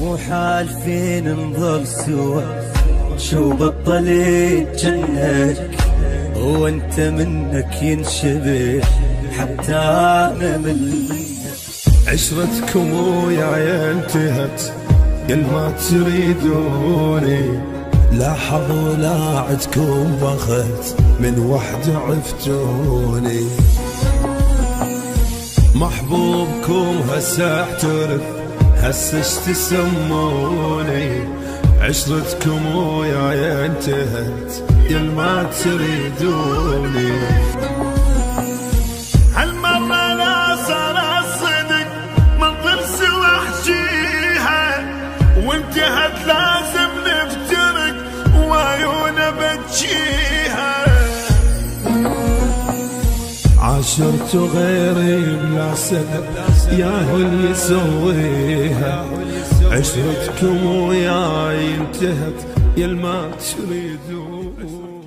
وحالفين نظل سوا، شو بطلت جنك وانت منك ينشبه حتى انا منك. عشرتكم وياي انتهت قل ما تريدوني، لا حظ ولا عدكم بخت من وحدة عفتوني. محبوبكم هسه احترف هسه اش تسموني، عشرتكم وياي انتهت قل ما تريدوني. هالمرة لا صار الصدق منظر سوى احجيها، وانتهت لازم نفترق وعيونه بتجيها. عاشرت غيري بلا سبب ياهو اللي يسويها، عشرتكم وياي انتهت يل ما تريدون.